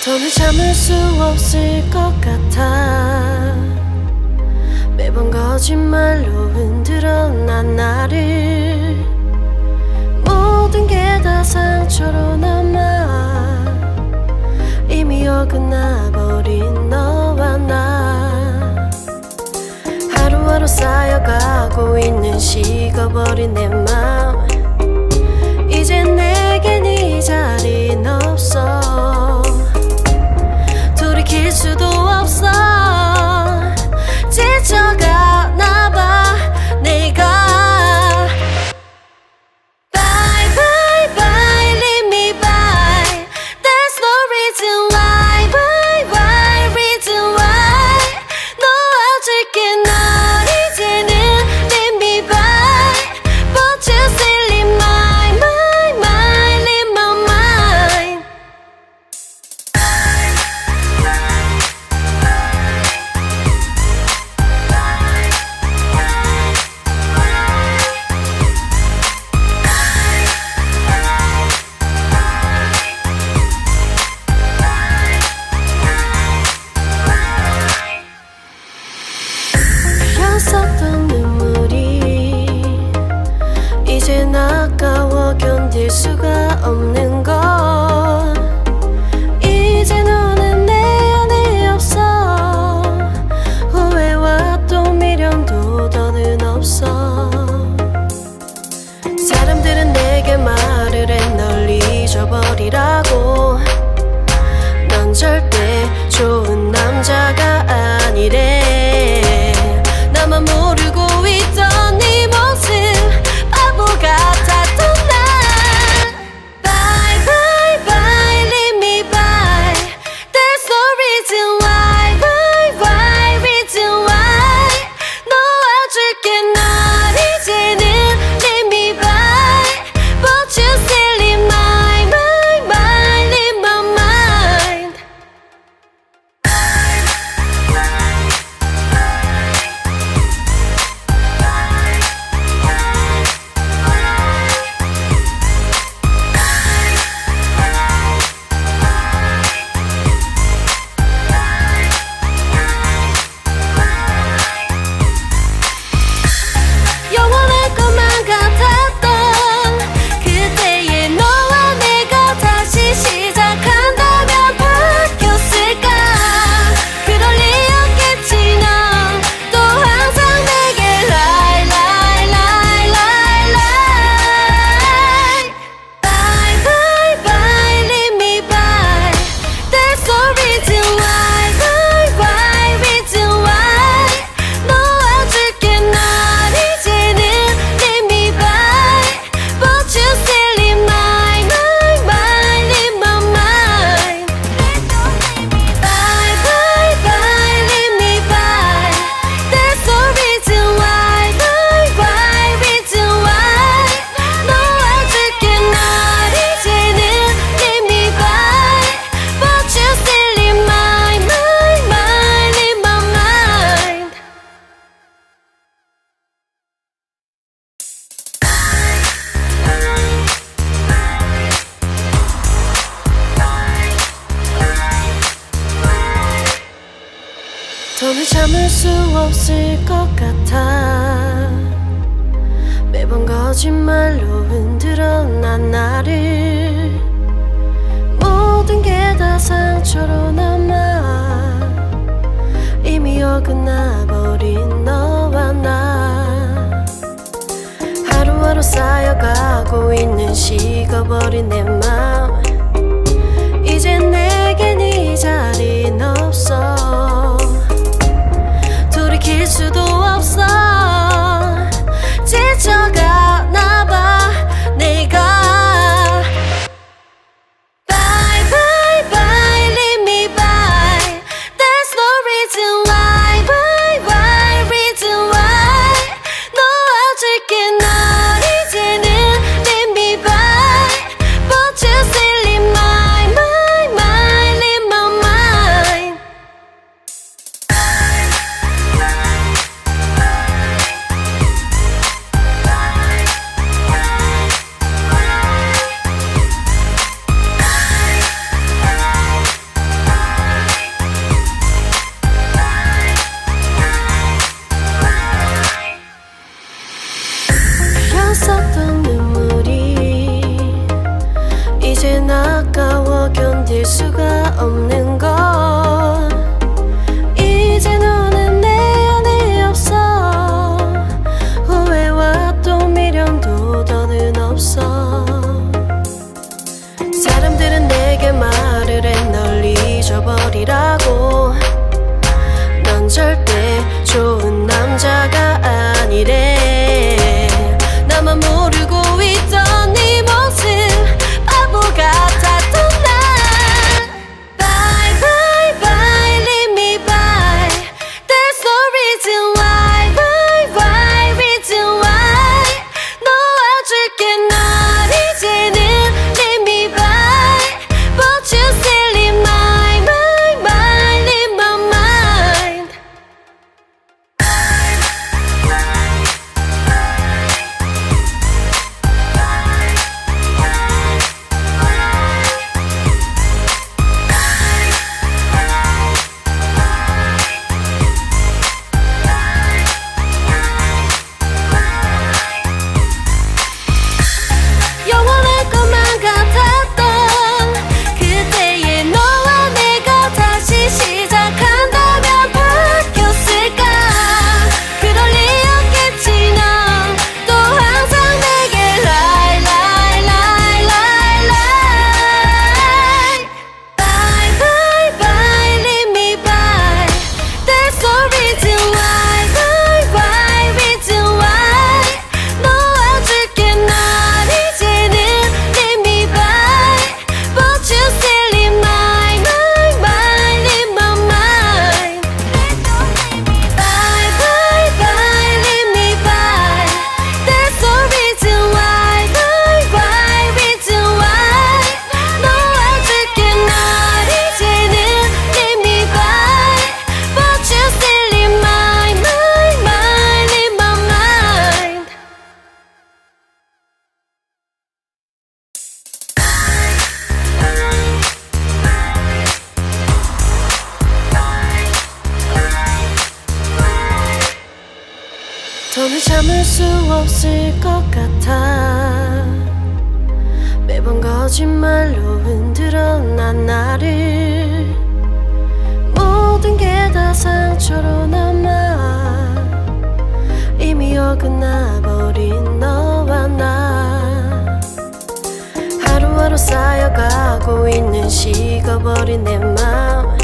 더는 참을 수 없을 것 같아. 매번 거짓말로 흔들어 난 나를. 모든 게 다 상처로 남아 이미 어긋나버린 너와 나. 하루하루 쌓여가고 있는 식어버린 내 맘. 이젠 내겐 이 자리는 없어. 돌이킬 수도 없어. 지쳐가나봐 내가. Bye bye bye leave me by. There's no reason why. Bye bye reason why. 놓아줄게 널 이제는 leave me by. But you still leave my mind, leave my mind. 흘렸었던 눈물이 이젠 아까워 견딜 수가 없는 것. 이제 너는 내 안에 없어. 후회와 또 미련도 더는 없어. 사람들은 내게 말을 해 널 잊어버리라고. 넌 절대 좋은 남자가 아니래. 나만 모르고 있던 네 모습 바보 같았던 난. Bye bye bye leave me by. There's no reason why. Bye bye reason why. 놓아줄게 널 이제는 leave me by. But you still leave my mind, leave my mind. 영원할 것만 같았던 그때의 너와 내가 다시 시작한다면 바뀌었을까. 그럴 리 없겠지. 넌 또 항상 내게 lie lie lie lie lie. Bye bye bye leave me by. There's no reason why. Bye bye reason why. 놓아줄게 널 이제는 leave me by. But you still leave my mind, leave my mind. Bye bye bye leave me by. There's no reason why. Bye bye reason why. 놓아줄게 널 이제는 leave me by. But you still leave my mind, leave my mind. 더는 참을 수 없을 것 같아. 매번 거짓말로 흔들어 난 나를. 모든 게 다 상처로 남아 이미 어긋나버린 너와 나. 하루하루 쌓여가고 있는 식어버린 내 맘. 이젠 내겐 이 자리는 없어. 돌이킬 수도 없어. 지쳐가나봐 내가. Bye bye bye leave me by. There's no reason why. Bye bye reason why. 놓아줄게 널 이제는 leave me by. But you still 잊을 수가 없는 것. 이제 너는 내 안에 없어. 후회와 또 미련도 더는 없어. 사람들은 내게 말을 해 널 잊어버리라고. 넌 절대 좋은 남자가 아니래. 나만 모르고 있던 네 모습 바보 같았던 날. Bye bye bye leave me by. There's no reason why. Why why reason why. 놓아줄게 널 이제는 leave me by. But you still in my mind in my mind. 영원할 것만 같았던 그때의 너와 내가 다시 시작한다면 바뀌었을까. 그럴 리 없겠지. 넌 또 항상 내게 lie lie lie lie lie. Bye bye bye leave me by. There's no reason why. Why reason why. 놓아줄게 널 이제는 leave me by. But you still in my mind in my mind. Bye bye bye leave me by. There's no reason why. Why reason why. 놓아줄게 널 이제는 leave me by. But you still in my mind in my mind. 더는 참을 수 없을 것 같아. 매번 거짓말로 흔들어 난 나를. 모든 게 다 상처로 남아. 이미 어긋나버린 너와 나. 하루하루 쌓여가고 있는 식어버린 내 맘.